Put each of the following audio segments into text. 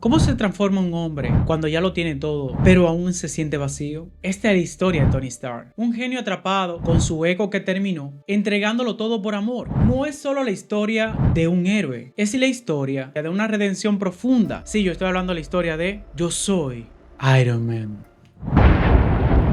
¿Cómo se transforma un hombre cuando ya lo tiene todo, pero aún se siente vacío? Esta es la historia de Tony Stark, un genio atrapado con su ego que terminó, entregándolo todo por amor. No es solo la historia de un héroe, es la historia de una redención profunda. Sí, yo estoy hablando de la historia de Yo soy Iron Man.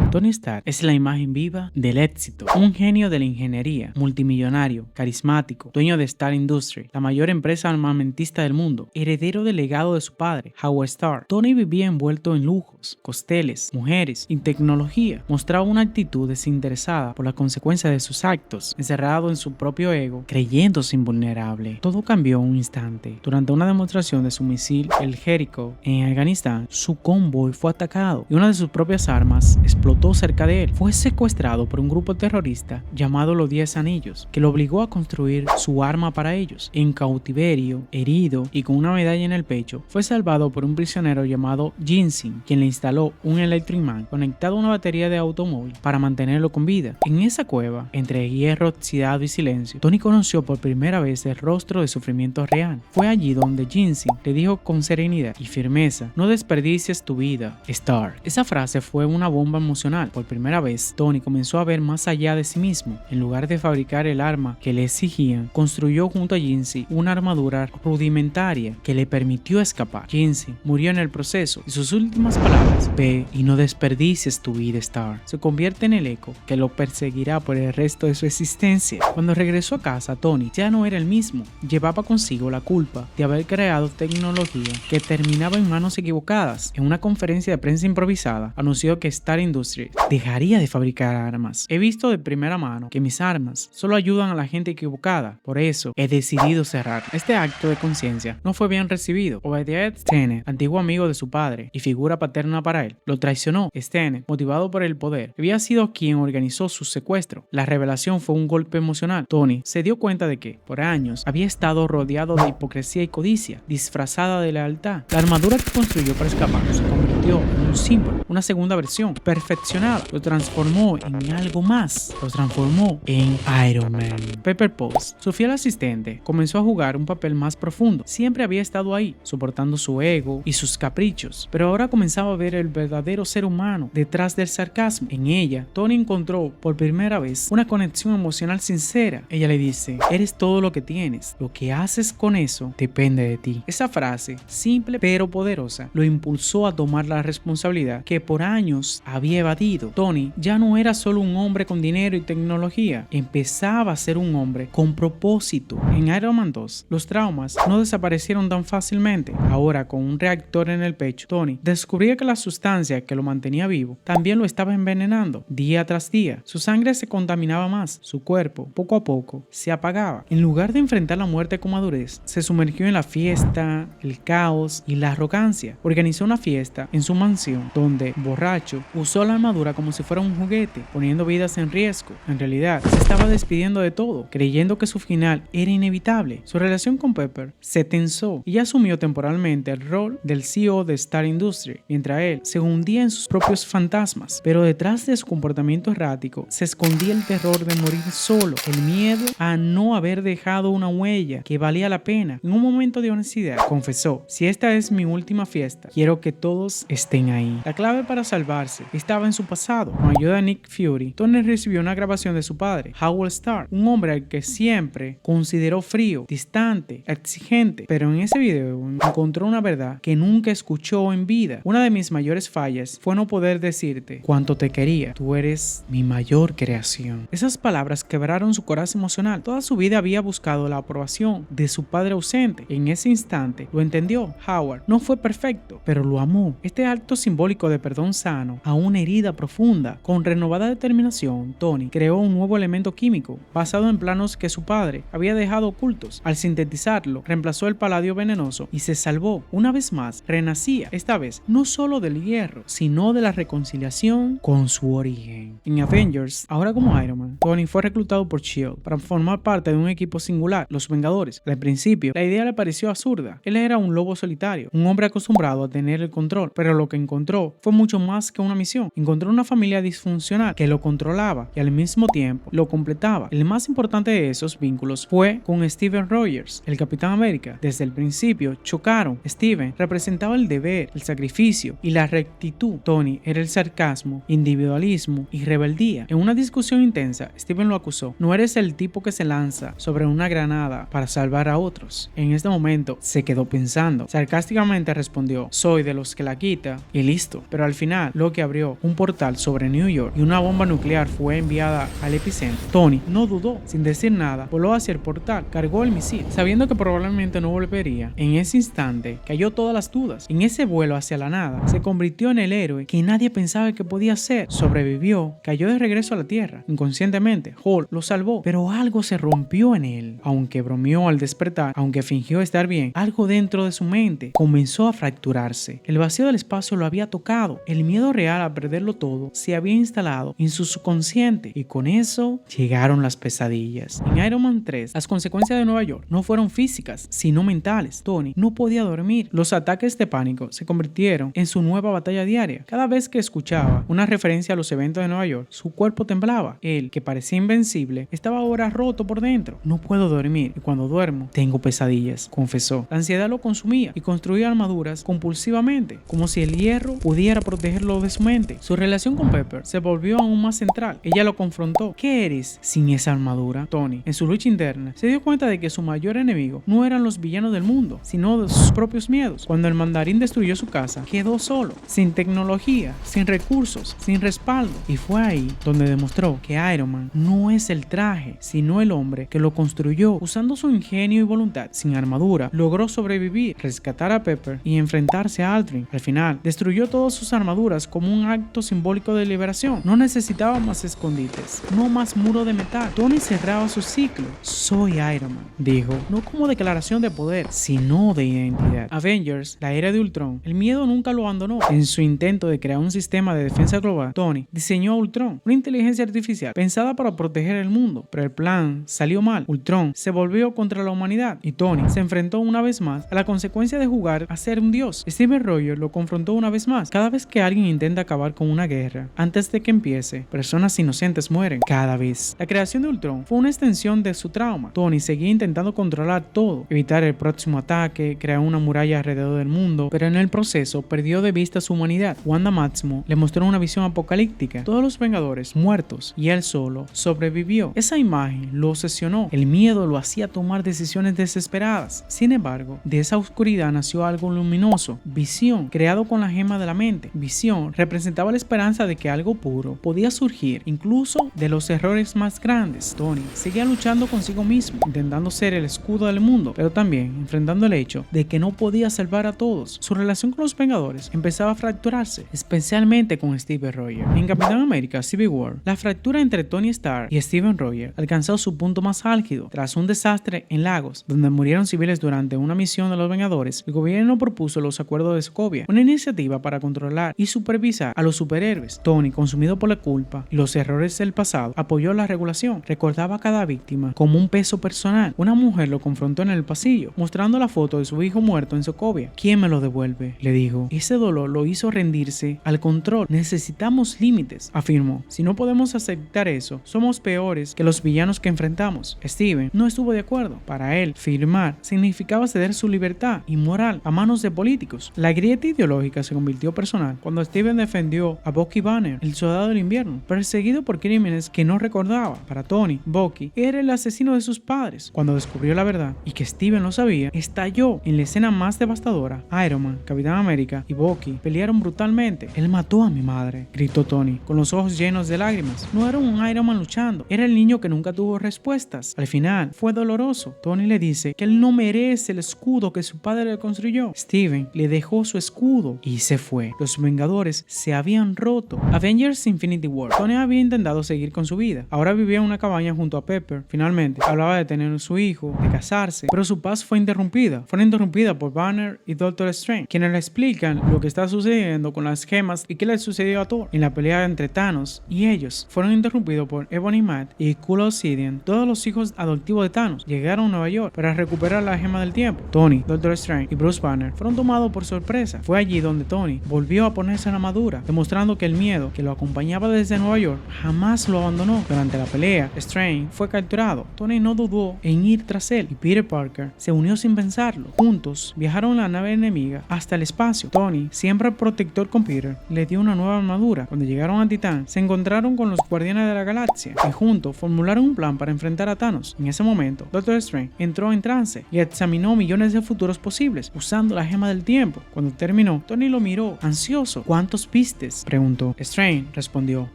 Tony Stark es la imagen viva del éxito, un genio de la ingeniería, multimillonario, carismático, dueño de Stark Industries, la mayor empresa armamentista del mundo, heredero del legado de su padre, Howard Stark. Tony vivía envuelto en lujos, costeles, mujeres y tecnología. Mostraba una actitud desinteresada por las consecuencias de sus actos, encerrado en su propio ego, creyéndose invulnerable. Todo cambió en un instante. Durante una demostración de su misil, el Jericho, en Afganistán, su convoy fue atacado y una de sus propias armas explotó cerca de él. Fue secuestrado por un grupo terrorista llamado los 10 Anillos, que lo obligó a construir su arma para ellos. En cautiverio, herido y con una medalla en el pecho, fue salvado por un prisionero llamado Ginseng, quien le instaló un Electric Man conectado a una batería de automóvil para mantenerlo con vida. En esa cueva, entre hierro oxidado y silencio, Tony conoció por primera vez el rostro de sufrimiento real. Fue allí donde Ginseng le dijo con serenidad y firmeza: "No desperdicies tu vida, Stark". Esa frase fue una bomba emocional. Por primera vez, Tony comenzó a ver más allá de sí mismo. En lugar de fabricar el arma que le exigían, construyó junto a Ginseng una armadura rudimentaria que le permitió escapar. Ginseng murió en el proceso y sus últimas palabras, "Ve y no desperdicies tu vida, Stark", se convierte en el eco que lo perseguirá por el resto de su existencia. Cuando regresó a casa, Tony ya no era el mismo. Llevaba consigo la culpa de haber creado tecnología que terminaba en manos equivocadas. En una conferencia de prensa improvisada, anunció que Stark Industries dejaría de fabricar armas. "He visto de primera mano que mis armas solo ayudan a la gente equivocada. Por eso he decidido cerrar". Este acto de conciencia no fue bien recibido. Obadiah Stane, antiguo amigo de su padre y figura paterna para él, lo traicionó. Stane, motivado por el poder, había sido quien organizó su secuestro. La revelación fue un golpe emocional. Tony se dio cuenta de que, por años, había estado rodeado de hipocresía y codicia, disfrazada de lealtad. La armadura que construyó para escapar se convirtió en un símbolo, una segunda versión, perfeccionada. Lo transformó en algo más. Lo transformó en Iron Man. Pepper Potts, su fiel asistente, comenzó a jugar un papel más profundo. Siempre había estado ahí, soportando su ego y sus caprichos, pero ahora comenzaba a ver el verdadero ser humano detrás del sarcasmo. En ella, Tony encontró por primera vez una conexión emocional sincera. Ella le dice: "Eres todo lo que tienes. Lo que haces con eso depende de ti". Esa frase, simple pero poderosa, lo impulsó a tomar la responsabilidad que por años había evadido. Tony ya no era solo un hombre con dinero y tecnología, empezaba a ser un hombre con propósito. En Iron Man 2, los traumas no desaparecieron tan fácilmente. Ahora, con un reactor en el pecho, Tony descubría que la sustancia que lo mantenía vivo también lo estaba envenenando. Día tras día, su sangre se contaminaba más, su cuerpo, poco a poco, se apagaba. En lugar de enfrentar la muerte con madurez, se sumergió en la fiesta, el caos y la arrogancia. Organizó una fiesta en su mansión, donde, borracho, usó la armadura como si fuera un juguete, poniendo vidas en riesgo. En realidad, se estaba despidiendo de todo, creyendo que su final era inevitable. Su relación con Pepper se tensó y asumió temporalmente el rol del CEO de Stark Industries, mientras él se hundía en sus propios fantasmas. Pero detrás de su comportamiento errático se escondía el terror de morir solo, el miedo a no haber dejado una huella que valía la pena. En un momento de honestidad, confesó: "Si esta es mi última fiesta, quiero que todos estén ahí". La clave para salvarse estaba en su pasado. Con ayuda de Nick Fury, Tony recibió una grabación de su padre, Howard Stark, un hombre al que siempre consideró frío, distante, exigente, pero en ese video encontró una verdad que nunca escuchó en vida. "Una de mis mayores fallas fue no poder decirte cuánto te quería. Tú eres mi mayor creación". Esas palabras quebraron su corazón emocional. Toda su vida había buscado la aprobación de su padre ausente. En ese instante lo entendió. Howard no fue perfecto, pero lo amó. Este acto simbólico de perdón sano a una herida profunda. Con renovada determinación, Tony creó un nuevo elemento químico basado en planos que su padre había dejado ocultos. Al sintetizarlo, reemplazó el paladio venenoso y se salvó. Una vez más, renacía, esta vez no solo del hierro, sino de la reconciliación con su origen. En Avengers, ahora como Iron Man, Tony fue reclutado por S.H.I.E.L.D. para formar parte de un equipo singular, los Vengadores. Al principio, la idea le pareció absurda. Él era un lobo solitario, un hombre acostumbrado a tener el control, pero lo que encontró fue mucho más que una misión. Encontró encontró una familia disfuncional que lo controlaba y al mismo tiempo lo completaba. El más importante de esos vínculos fue con Steven Rogers, el Capitán América. Desde el principio chocaron. Steven representaba el deber, el sacrificio y la rectitud. Tony era el sarcasmo, individualismo y rebeldía. En una discusión intensa, Steven lo acusó: no eres el tipo que se lanza sobre una granada para salvar a otros. En este momento se quedó pensando. Sarcásticamente respondió: soy de los que la quita y listo. Pero al final, Loki abrió un portal sobre New York y una bomba nuclear fue enviada al epicentro. Tony no dudó. Sin decir nada, voló hacia el portal, cargó el misil, sabiendo que probablemente no volvería. En ese instante, cayó todas las dudas. En ese vuelo hacia la nada, se convirtió en el héroe que nadie pensaba que podía ser. Sobrevivió, cayó de regreso a la Tierra. Inconscientemente, Hulk lo salvó, pero algo se rompió en él. Aunque bromeó al despertar, aunque fingió estar bien, algo dentro de su mente comenzó a fracturarse. El vacío del espacio lo había tocado. El miedo real a perderlo todo se había instalado en su subconsciente y con eso llegaron las pesadillas. En Iron Man 3, las consecuencias de Nueva York no fueron físicas, sino mentales. Tony no podía dormir. Los ataques de pánico se convirtieron en su nueva batalla diaria. Cada vez que escuchaba una referencia a los eventos de Nueva York, su cuerpo temblaba. Él, que parecía invencible, estaba ahora roto por dentro. No puedo dormir y cuando duermo tengo pesadillas, confesó. La ansiedad lo consumía y construía armaduras compulsivamente, como si el hierro pudiera protegerlo de su mente. Su relación con Pepper se volvió aún más central. Ella lo confrontó. ¿Qué eres sin esa armadura? Tony, en su lucha interna, se dio cuenta de que su mayor enemigo no eran los villanos del mundo, sino de sus propios miedos. Cuando el mandarín destruyó su casa, quedó solo, sin tecnología, sin recursos, sin respaldo. Y fue ahí donde demostró que Iron Man no es el traje, sino el hombre que lo construyó. Usando su ingenio y voluntad, sin armadura, logró sobrevivir, rescatar a Pepper y enfrentarse a Aldrin. Al final, destruyó todas sus armaduras como un acto simbólico de liberación. No necesitaba más escondites, no más muro de metal. Tony cerraba su ciclo. Soy Iron Man, dijo, no como declaración de poder, sino de identidad. Avengers, la era de Ultron, el miedo nunca lo abandonó. En su intento de crear un sistema de defensa global, Tony diseñó Ultron, una inteligencia artificial pensada para proteger el mundo, pero el plan salió mal. Ultron se volvió contra la humanidad y Tony se enfrentó una vez más a la consecuencia de jugar a ser un dios. Steven Rogers lo confrontó una vez más. Cada vez que alguien intenta acabar con una guerra, antes de que empiece, personas inocentes mueren cada vez. La creación de Ultron fue una extensión de su trauma. Tony seguía intentando controlar todo, evitar el próximo ataque, crear una muralla alrededor del mundo, pero en el proceso perdió de vista su humanidad. Wanda Maximoff le mostró una visión apocalíptica, todos los Vengadores muertos y él solo sobrevivió. Esa imagen lo obsesionó, el miedo lo hacía tomar decisiones desesperadas. Sin embargo, de esa oscuridad nació algo luminoso, Visión, creado con la gema de la mente. Visión representaba la esperanza de que algo puro podía surgir, incluso de los errores más grandes. Tony seguía luchando consigo mismo, intentando ser el escudo del mundo, pero también enfrentando el hecho de que no podía salvar a todos. Su relación con los Vengadores empezaba a fracturarse, especialmente con Steve Rogers. En Capitán América Civil War, la fractura entre Tony Stark y Steven Rogers alcanzó su punto más álgido. Tras un desastre en Lagos, donde murieron civiles durante una misión de los Vengadores, el gobierno propuso los acuerdos de Sokovia, una iniciativa para controlar y supervisar a los superhéroes. Tony, consumido por la culpa y los errores del pasado, apoyó la regulación. Recordaba a cada víctima como un peso personal. Una mujer lo confrontó en el pasillo, mostrando la foto de su hijo muerto en Sokovia. ¿Quién me lo devuelve?, le dijo. Ese dolor lo hizo rendirse al control. Necesitamos límites, afirmó. Si no podemos aceptar eso, somos peores que los villanos que enfrentamos. Steven no estuvo de acuerdo. Para él, firmar significaba ceder su libertad y moral a manos de políticos. La grieta ideológica se convirtió personal cuando Steven defendió a Bucky Banner, el soldado del invierno, perseguido por crímenes que no recordaba. Para Tony, Bucky era el asesino de sus padres. Cuando descubrió la verdad y que Steven lo sabía, estalló en la escena más devastadora. Iron Man, Capitán América y Bucky pelearon brutalmente. Él mató a mi madre, gritó Tony, con los ojos llenos de lágrimas. No era un Iron Man luchando, era el niño que nunca tuvo respuestas. Al final, fue doloroso. Tony le dice que él no merece el escudo que su padre le construyó. Steven le dejó su escudo y se fue. Los Vengadores se habían roto. Avengers Infinity War. Tony había intentado seguir con su vida. Ahora vivía en una cabaña junto a Pepper. Finalmente, hablaba de tener su hijo, de casarse, pero su paz fue interrumpida. Fue interrumpida por Banner y Doctor Strange, quienes le explican lo que está sucediendo con las gemas y qué le sucedió a Thor en la pelea entre Thanos y ellos. Fueron interrumpidos por Ebony Matt y Cool Obsidian. Todos los hijos adoptivos de Thanos llegaron a Nueva York para recuperar la gema del tiempo. Tony, Doctor Strange y Bruce Banner fueron tomados por sorpresa. Fue allí donde Tony volvió a ponerse la armadura, demostrando demostrando que el miedo que lo acompañaba desde Nueva York jamás lo abandonó. Durante la pelea, Strange fue capturado. Tony no dudó en ir tras él y Peter Parker se unió sin pensarlo. Juntos viajaron en la nave enemiga hasta el espacio. Tony, siempre protector con Peter, le dio una nueva armadura. Cuando llegaron a Titán, se encontraron con los Guardianes de la Galaxia y juntos formularon un plan para enfrentar a Thanos. En ese momento, Doctor Strange entró en trance y examinó millones de futuros posibles usando la gema del tiempo. Cuando terminó, Tony lo miró, ansioso. ¿Cuántos vistes?, preguntó. Strange respondió: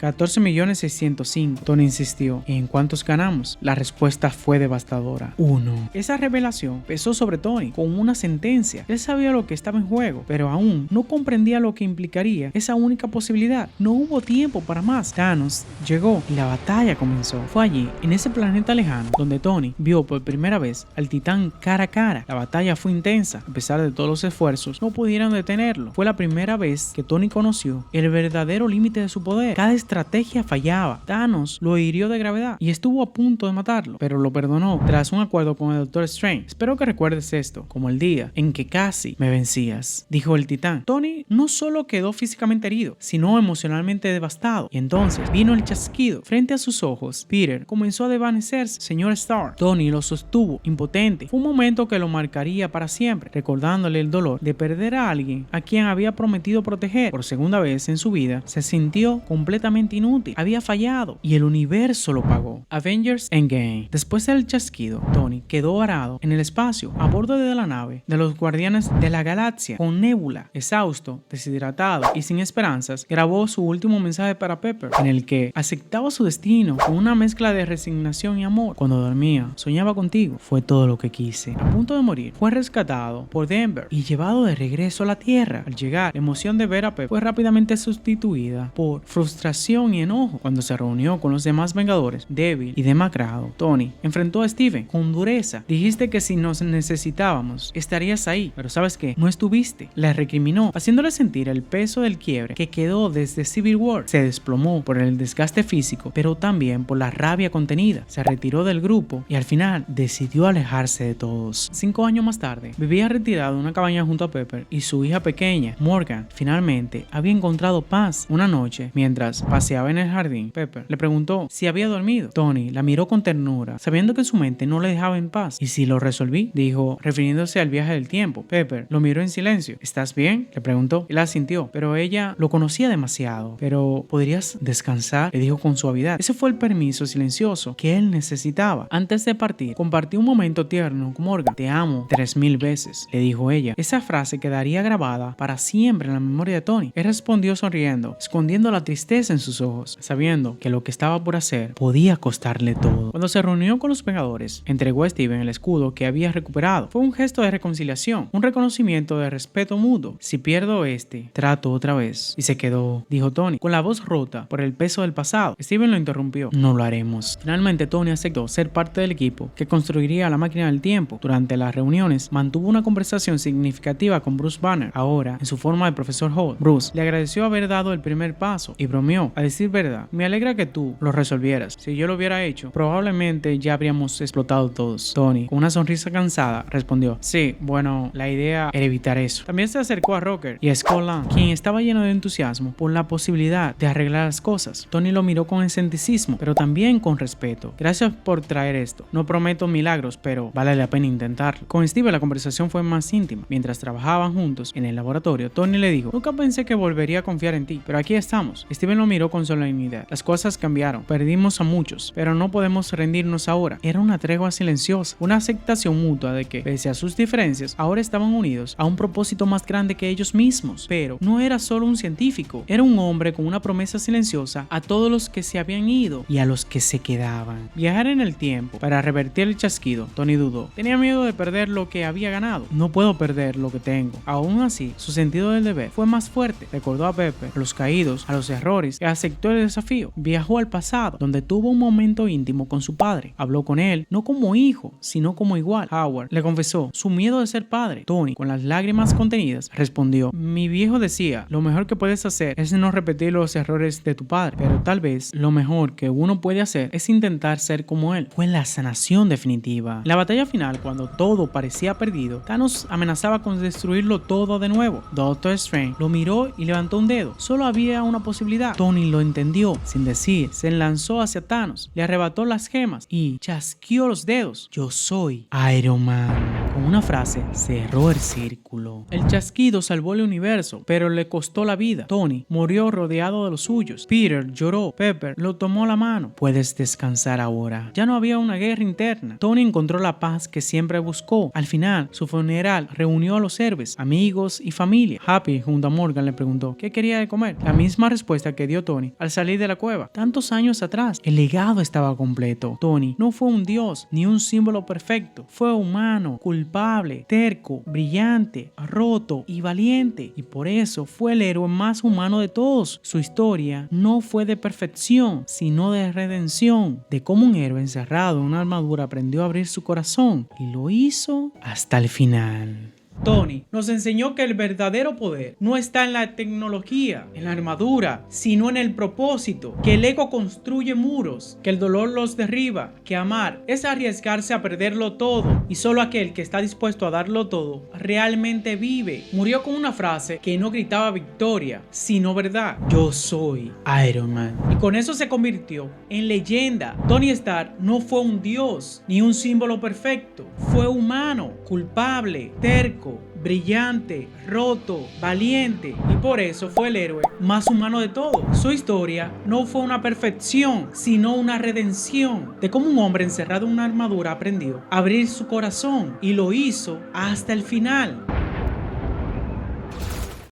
14.605.000. Tony insistió: ¿en cuántos ganamos? La respuesta fue devastadora: 1. Esa revelación pesó sobre Tony como una sentencia. Él sabía lo que estaba en juego, pero aún no comprendía lo que implicaría esa única posibilidad. No hubo tiempo para más. Thanos llegó y la batalla comenzó. Fue allí, en ese planeta lejano, donde Tony vio por primera vez al Titán cara a cara. La batalla fue intensa. A pesar de todos los esfuerzos, no pudieron detenerlo. Fue la primera vez que Tony conoció el verdadero límite de su poder. Cada estrategia fallaba. Thanos lo hirió de gravedad y estuvo a punto de matarlo, pero lo perdonó tras un acuerdo con el Doctor Strange. Espero que recuerdes esto como el día en que casi me vencías, dijo el Titán. Tony no solo quedó físicamente herido, sino emocionalmente devastado. Y entonces vino el chasquido. Frente a sus ojos, Peter comenzó a desvanecerse. Señor Stark. Tony lo sostuvo, impotente. Fue un momento que lo marcaría para siempre, recordándole el dolor de perder a alguien a quien había prometido proteger. Por segunda vez en su vida, se sintió completamente inútil. Había fallado y el universo lo pagó. Avengers Endgame. Después del chasquido, Tony quedó varado en el espacio, a bordo de la nave de los Guardianes de la Galaxia, con Nebula. Exhausto, deshidratado y sin esperanzas, grabó su último mensaje para Pepper, en el que aceptaba su destino con una mezcla de resignación y amor. Cuando dormía, soñaba contigo. Fue todo lo que quise. A punto de morir, fue rescatado por Denver y llevado de regreso a la Tierra. Al llegar, la emoción de ver a Pepper fue rápidamente sustituida por frustración y enojo. Cuando se reunió con los demás Vengadores, débil y demacrado, Tony enfrentó a Steven con dureza. Dijiste que si nos necesitábamos, estarías ahí, pero ¿sabes qué? No estuviste. Le recriminó, haciéndole sentir el peso del quiebre que quedó desde Civil War. Se desplomó por el desgaste físico, pero también por la rabia contenida. Se retiró del grupo y al final decidió alejarse de todos. 5 años más tarde, vivía retirado en una cabaña junto a Pepper y su hija pequeña, Morgan. Finalmente, había encontrado paz. Una noche, mientras paseaba en el jardín, Pepper le preguntó si había dormido. Tony la miró con ternura, sabiendo que su mente no le dejaba en paz. ¿Y si lo resolví?, dijo, refiriéndose al viaje del tiempo. Pepper lo miró en silencio. ¿Estás bien?, le preguntó. Él asintió, pero ella lo conocía demasiado. ¿Pero podrías descansar?, le dijo con suavidad. Ese fue el permiso silencioso que él necesitaba. Antes de partir, compartió un momento tierno con Morgan. Te amo 3000 veces, le dijo ella. Esa frase quedaría grabada para siempre en la memoria de Tony. Él respondió sonriendo, escondiendo la tristeza en sus ojos, sabiendo que lo que estaba por hacer podía costarle todo. Cuando se reunió con los Vengadores, entregó a Steven el escudo que había recuperado. Fue un gesto de reconciliación, un reconocimiento de respeto mutuo. Si pierdo este, trato otra vez. Y se quedó, dijo Tony, con la voz rota por el peso del pasado. Steven lo interrumpió. No lo haremos. Finalmente Tony aceptó ser parte del equipo que construiría la máquina del tiempo. Durante las reuniones, mantuvo una conversación significativa con Bruce Banner, ahora en su forma de Profesor Holt. Bruce le agradeció haber dado el primer paso y bromeó. A decir verdad, me alegra que tú lo resolvieras. Si yo lo hubiera hecho, probablemente ya habríamos explotado todos. Tony, con una sonrisa cansada, respondió: sí, bueno, la idea era evitar eso. También se acercó a Rocket y a Scott Lang, quien estaba lleno de entusiasmo por la posibilidad de arreglar las cosas. Tony lo miró con escepticismo, pero también con respeto. Gracias por traer esto. No prometo milagros, pero vale la pena intentarlo. Con Steve la conversación fue más íntima. Mientras trabajaban juntos en el laboratorio, Tony le dijo: nunca pensé que volvería a confiar en ti, pero aquí estamos. Steven lo miró con solemnidad. Las cosas cambiaron. Perdimos a muchos, pero no podemos rendirnos ahora. Era una tregua silenciosa, una aceptación mutua de que, pese a sus diferencias, ahora estaban unidos a un propósito más grande que ellos mismos. Pero no era solo un científico, era un hombre con una promesa silenciosa a todos los que se habían ido y a los que se quedaban. Viajar en el tiempo para revertir el chasquido. Tony dudó. Tenía miedo de perder lo que había ganado. No puedo perder lo que tengo. Aún así, su sentido del deber fue más fuerte. Recordó a Pepper, a los caídos, a los errores, y aceptó el desafío. Viajó al pasado, donde tuvo un momento íntimo con su padre. Habló con él, no como hijo, sino como igual. Howard le confesó su miedo de ser padre. Tony, con las lágrimas contenidas, respondió: mi viejo decía, lo mejor que puedes hacer es no repetir los errores de tu padre, pero tal vez lo mejor que uno puede hacer es intentar ser como él. Fue la sanación definitiva. En la batalla final, cuando todo parecía perdido, Thanos amenazaba con destruirlo todo de nuevo. Doctor Strange lo miró y levantó un dedo. momento solo había una posibilidad. Tony lo entendió. Sin decir, se lanzó hacia Thanos, le arrebató las gemas y chasqueó los dedos. Yo soy Iron Man. Con una frase cerró el círculo. El chasquido salvó el universo, pero le costó la vida. Tony murió rodeado de los suyos. Peter lloró. Pepper lo tomó la mano. Puedes descansar ahora. Ya no había una guerra interna. Tony encontró la paz que siempre buscó. Al final, su funeral reunió a los héroes, amigos y familia. Happy, junto a Morgan, le preguntó ¿qué quería de comer? La misma respuesta que dio Tony al salir de la cueva. Tantos años atrás, el legado estaba completo. Tony no fue un dios ni un símbolo perfecto. Fue humano, culpable, terco, brillante, roto y valiente. Y por eso fue el héroe más humano de todos. Su historia no fue de perfección, sino de redención. De cómo un héroe encerrado en una armadura aprendió a abrir su corazón y lo hizo hasta el final. Tony nos enseñó que el verdadero poder no está en la tecnología, en la armadura, sino en el propósito, que el ego construye muros, que el dolor los derriba, que amar es arriesgarse a perderlo todo y solo aquel que está dispuesto a darlo todo realmente vive. Murió con una frase que no gritaba victoria, sino verdad. Yo soy Iron Man. Y con eso se convirtió en leyenda. Tony Stark no fue un dios ni un símbolo perfecto, fue humano, culpable, terco, brillante, roto, valiente y por eso fue el héroe más humano de todos. Su historia no fue una perfección, sino una redención de cómo un hombre encerrado en una armadura aprendió a abrir su corazón y lo hizo hasta el final.